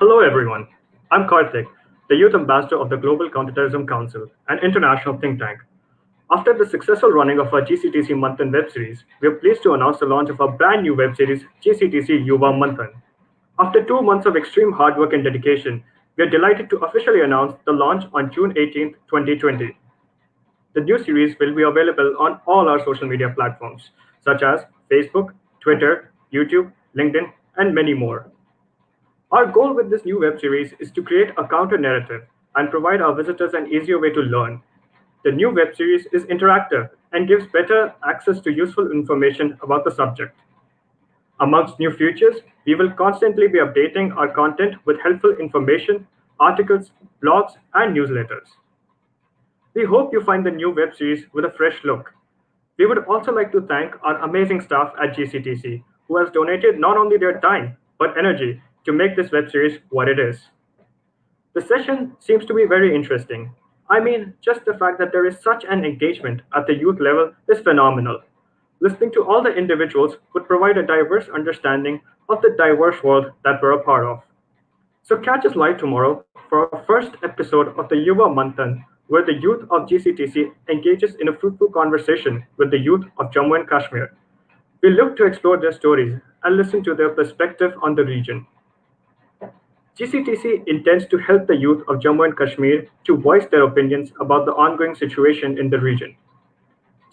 Hello, everyone. I'm Karthik, the Youth Ambassador of the Global Counterterrorism Council, an international think tank. After the successful running of our GCTC Manthan web series, we are pleased to announce the launch of our brand new web series, GCTC Yuva Manthan. After 2 months of extreme hard work and dedication, we are delighted to officially announce the launch on June 18th, 2020. The new series will be available on all our social media platforms, such as Facebook, Twitter, YouTube, LinkedIn, and many more. Our goal with this new web series is to create a counter narrative and provide our visitors an easier way to learn. The new web series is interactive and gives better access to useful information about the subject. Amongst new features, we will constantly be updating our content with helpful information, articles, blogs, and newsletters. We hope you find the new web series with a fresh look. We would also like to thank our amazing staff at GCTC who has donated not only their time but energy to make this web series what it is. The session seems to be very interesting. I mean, just the fact that there is such an engagement at the youth level is phenomenal. Listening to all the individuals would provide a diverse understanding of the diverse world that we're a part of. So catch us live tomorrow for our first episode of the Yuva Manthan, where the youth of GCTC engages in a fruitful conversation with the youth of Jammu and Kashmir. We look to explore their stories and listen to their perspective on the region. GCTC intends to help the youth of Jammu and Kashmir to voice their opinions about the ongoing situation in the region.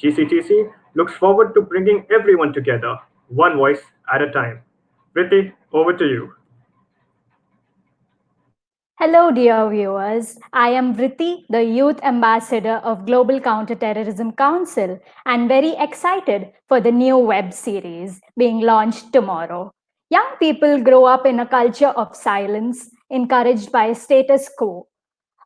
GCTC looks forward to bringing everyone together, one voice at a time. Priti, over to you. Hello, dear viewers. I am Vriti, the Youth Ambassador of Global Counterterrorism Council, and very excited for the new web series being launched tomorrow. Young people grow up in a culture of silence, encouraged by status quo.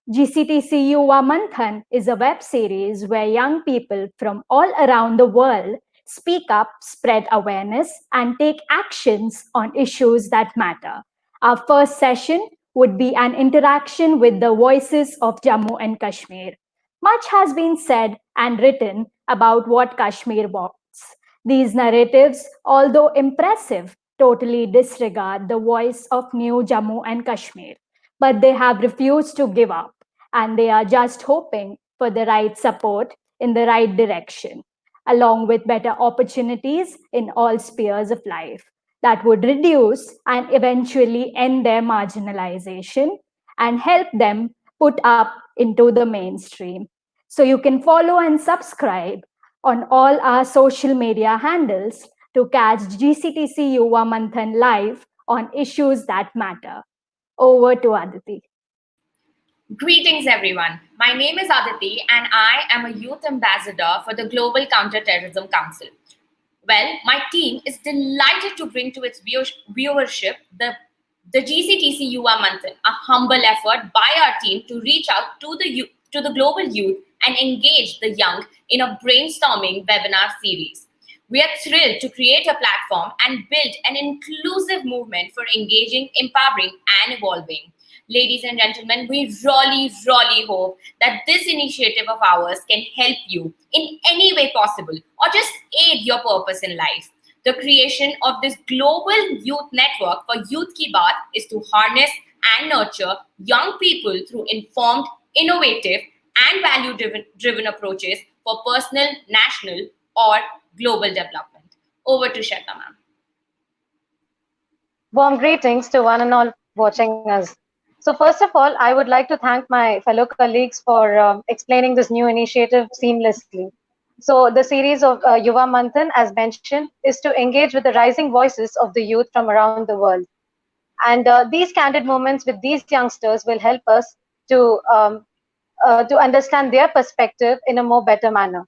GCTC Yuva Manthan is a web series where young people from all around the world speak up, spread awareness, and take actions on issues that matter. Our first session would be an interaction with the voices of Jammu and Kashmir. Much has been said and written about what Kashmir wants. These narratives, although impressive, totally disregard the voice of new Jammu and Kashmir, but they have refused to give up, and they are just hoping for the right support in the right direction, along with better opportunities in all spheres of life that would reduce and eventually end their marginalization and help them put up into the mainstream. So you can follow and subscribe on all our social media handles to catch GCTC Yuva Manthan live on issues that matter. Over to Aditi. Greetings, everyone. My name is Aditi, and I am a youth ambassador for the Global Counterterrorism Council. Well, my team is delighted to bring to its viewership the GCTC Yuva Manthan, a humble effort by our team to reach out to to the global youth and engage the young in a brainstorming webinar series. We are thrilled to create a platform and build an inclusive movement for engaging, empowering, and evolving. Ladies and gentlemen, we really hope that this initiative of ours can help you in any way possible or just aid your purpose in life. The creation of this global youth network for Youth Ki Baat is to harness and nurture young people through informed, innovative, and value driven approaches for personal, national, or global development. Over to Shweta ma'am. Warm greetings to one and all watching us. So first of all, I would like to thank my fellow colleagues for explaining this new initiative seamlessly. So the series of Yuva Manthan, as mentioned, is to engage with the rising voices of the youth from around the world. And these candid moments with these youngsters will help us to understand their perspective in a more better manner.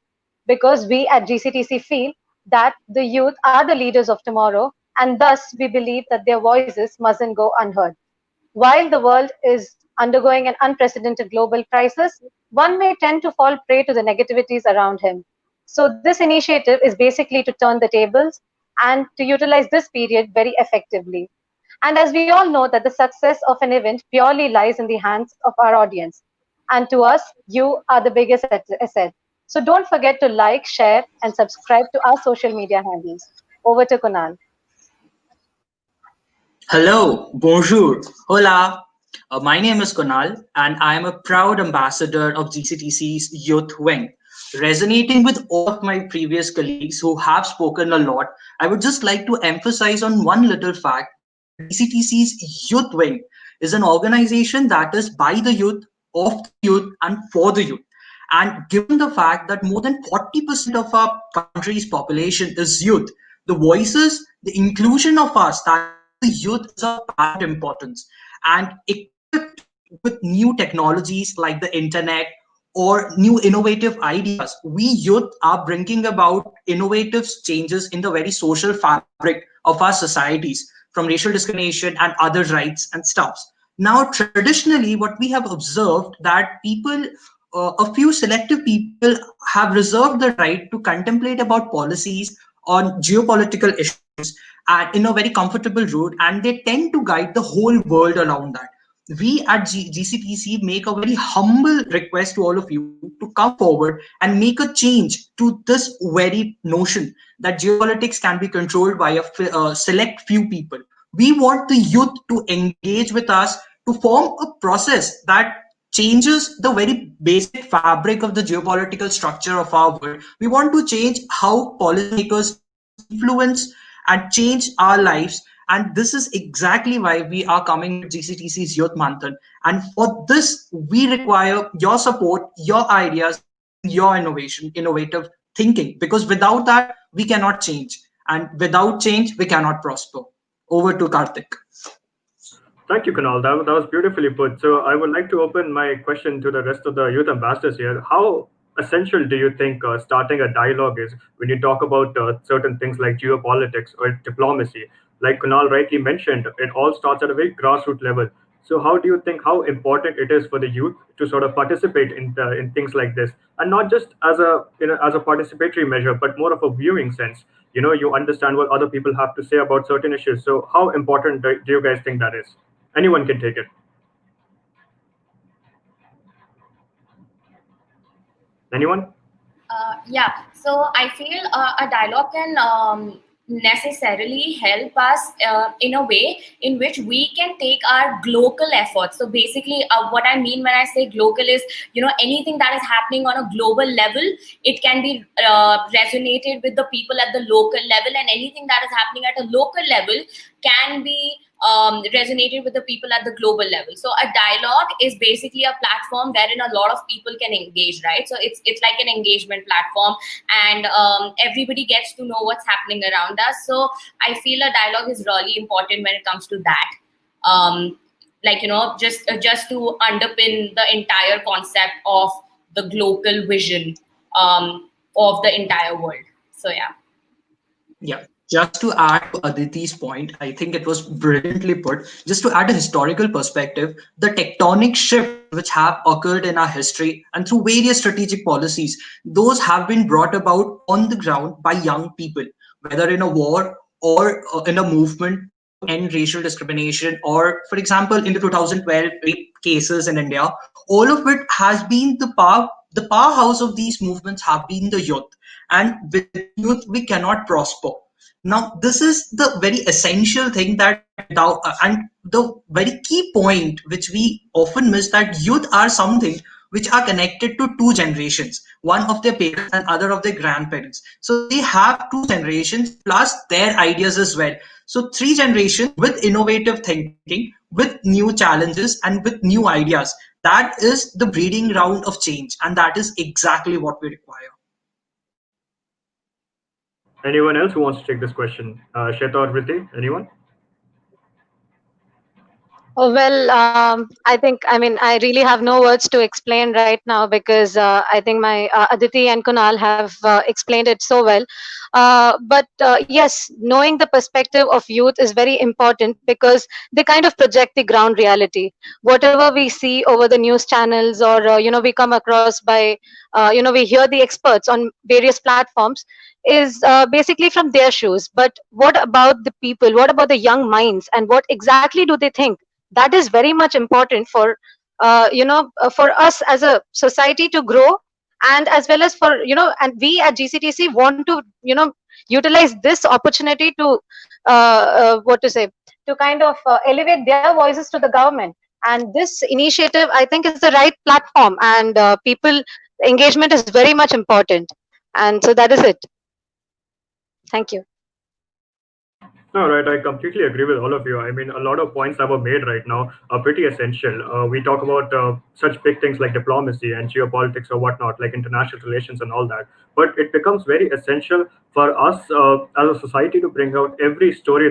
Because we at GCTC feel that the youth are the leaders of tomorrow, and thus we believe that their voices mustn't go unheard. While the world is undergoing an unprecedented global crisis, one may tend to fall prey to the negativities around him. So this initiative is basically to turn the tables and to utilize this period very effectively. And as we all know that the success of an event purely lies in the hands of our audience. And to us, you are the biggest asset. So don't forget to like, share, and subscribe to our social media handles. Over to Kunal. Hello, bonjour, hola. My name is Kunal, and I am a proud ambassador of GCTC's Youth Wing. Resonating with all of my previous colleagues who have spoken a lot, I would just like to emphasize on one little fact that GCTC's Youth Wing is an organization that is by the youth, of the youth, and for the youth. And given the fact that more than 40% of our country's population is youth, the voices, the inclusion of us, that is the youth, is of paramount importance. And equipped with new technologies like the internet or new innovative ideas, we youth are bringing about innovative changes in the very social fabric of our societies, from racial discrimination and other rights and stuffs. Now, traditionally, what we have observed that people, a few selective people, have reserved the right to contemplate about policies on geopolitical issues and in a very comfortable route, and they tend to guide the whole world around that. We at GCTC make a very humble request to all of you to come forward and make a change to this very notion that geopolitics can be controlled by a select few people. We want the youth to engage with us to form a process that changes the very basic fabric of the geopolitical structure of our world. We want to change how policymakers influence and change our lives. And this is exactly why we are coming with GCTC's Youth Manthan. And for this, we require your support, your ideas, your innovative thinking, because without that, we cannot change. And without change, we cannot prosper. Over to Karthik. Thank you, Kunal. That was beautifully put. So I would like to open my question to the rest of the youth ambassadors here. How essential do you think starting a dialogue is when you talk about certain things like geopolitics or diplomacy? Like Kunal rightly mentioned, it all starts at a very grassroots level. So how do you think how important it is for the youth to sort of participate in things like this, and not just as a as a participatory measure, but more of a viewing sense? You understand what other people have to say about certain issues. So how important do you guys think that is? Anyone can take it. Anyone? Yeah, so I feel a dialogue can necessarily help us in a way in which we can take our global efforts. So basically, what I mean when I say global is, anything that is happening on a global level, it can be resonated with the people at the local level, and anything that is happening at a local level can be resonated with the people at the global level. So a dialogue is basically a platform wherein a lot of people can engage, right? So it's like an engagement platform, and everybody gets to know what's happening around us. So I feel a dialogue is really important when it comes to that. Like just to underpin the entire concept of the global vision of the entire world. So yeah. Yeah. Just to add to Aditi's point, I think it was brilliantly put. Just to add a historical perspective, the tectonic shifts which have occurred in our history and through various strategic policies, those have been brought about on the ground by young people, whether in a war or in a movement to end racial discrimination, or, for example, in the 2012 rape cases in India. All of it has been the powerhouse of these movements have been the youth, and with youth we cannot prosper. Now, this is the very essential thing that, and the very key point which we often miss, that youth are something which are connected to two generations, one of their parents and other of their grandparents. So they have two generations plus their ideas as well. So three generations with innovative thinking, with new challenges and with new ideas. That is the breeding ground of change, and that is exactly what we require. Anyone else who wants to take this question? Shweta or Vritti? Anyone? Oh, well, I mean, I really have no words to explain right now because I think my Aditi and Kunal have explained it so well. But yes, knowing the perspective of youth is very important because they kind of project the ground reality. Whatever we see over the news channels, or we come across by, we hear the experts on various platforms, is basically from their shoes. But what about the people? What about the young minds? And what exactly do they think? That is very much important for for us as a society to grow, and as well as for, and we at GCTC want to utilize this opportunity to what to say, to kind of elevate their voices to the government. And this initiative, I think, is the right platform, and people engagement is very much important. And so that is it. Thank you. No, right. I completely agree with all of you. I mean, a lot of points that were made right now are pretty essential. We talk about such big things like diplomacy and geopolitics or whatnot, like international relations and all that. But it becomes very essential for us as a society to bring out every story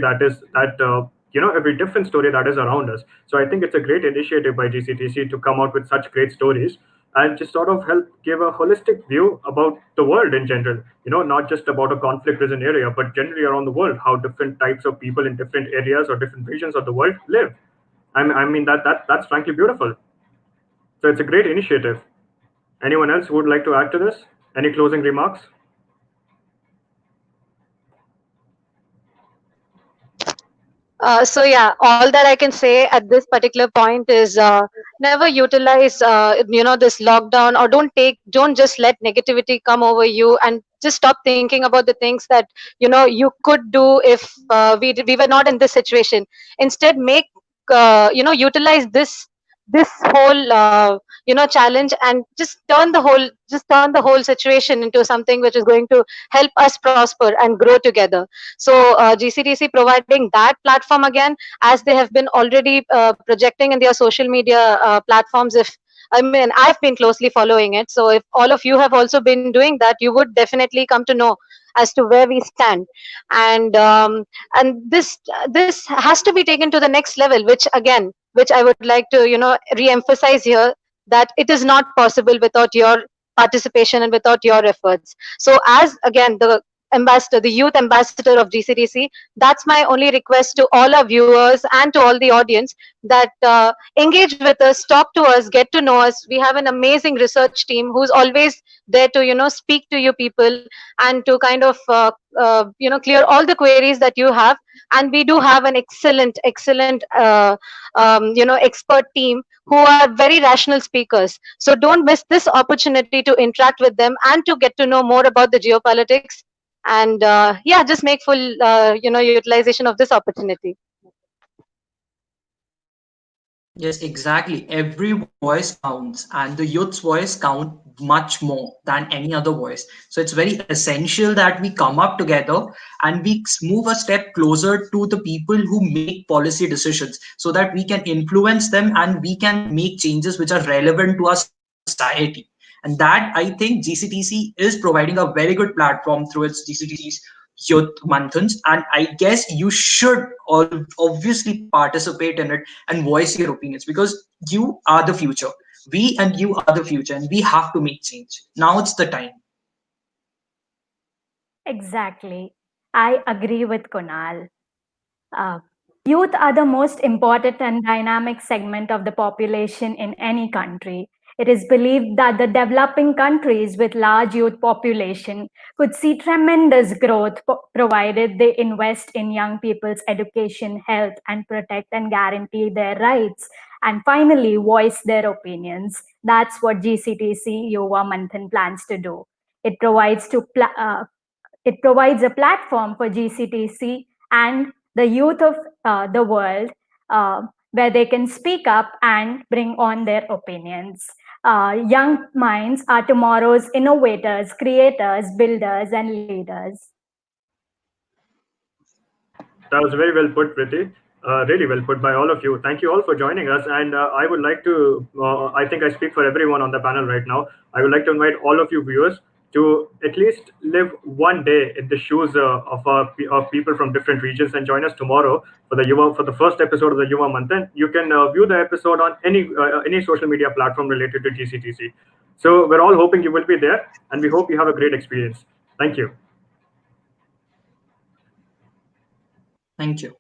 every different story that is around us. So I think it's a great initiative by GCTC to come out with such great stories and just sort of help give a holistic view about the world in general, not just about a conflict ridden area, but generally around the world, how different types of people in different areas or different regions of the world live. I mean that's frankly beautiful. So it's a great initiative. Anyone else who would like to add to this? Any closing remarks? So yeah, all that I can say at this particular point is never utilize this lockdown, or don't just let negativity come over you, and just stop thinking about the things that you could do if we were not in this situation. Instead, utilize this whole challenge, and just turn the whole situation into something which is going to help us prosper and grow together. So GCTC providing that platform again, as they have been already projecting in their social media platforms. If I mean, I've been closely following it. So if all of you have also been doing that, you would definitely come to know as to where we stand. And this has to be taken to the next level, which I would like to re-emphasize here, that it is not possible without your participation and without your efforts. So as again the youth ambassador of GCTC, that's my only request to all our viewers and to all the audience, that engage with us, talk to us, get to know us. We have an amazing research team who's always there to speak to you people, and to kind of clear all the queries that you have. And we do have an excellent expert team who are very rational speakers. So don't miss this opportunity to interact with them and to get to know more about the geopolitics. And yeah, just make full utilization of this opportunity. Yes, exactly. Every voice counts, and the youth's voice count much more than any other voice. So it's very essential that we come up together and we move a step closer to the people who make policy decisions, so that we can influence them and we can make changes which are relevant to our society. And that, I think, GCTC is providing a very good platform through its GCTC's youth manthans, and I guess you should all obviously participate in it and voice your opinions, because you are the future. We and you are the future, and we have to make change. Now it's the time. Exactly. I agree with Kunal. Uh, Youth are the most important and dynamic segment of the population in any country. It is believed that the developing countries with large youth population could see tremendous growth provided they invest in young people's education, health, and protect and guarantee their rights. And finally, voice their opinions. That's what GCTC Yuva Manthan plans to do. It provides it provides a platform for GCTC and the youth of the world, where they can speak up and bring on their opinions. Young minds are tomorrow's innovators, creators, builders, and leaders. That was very well put, Priti. Really well put by all of you. Thank you all for joining us. And I would like to, I think I speak for everyone on the panel right now. I would like to invite all of you viewers to at least live one day in the shoes of people from different regions, and join us tomorrow for the first episode of the Yuva Manthan. You can view the episode on any social media platform related to GCTC. So we're all hoping you will be there, and we hope you have a great experience. Thank you. Thank you.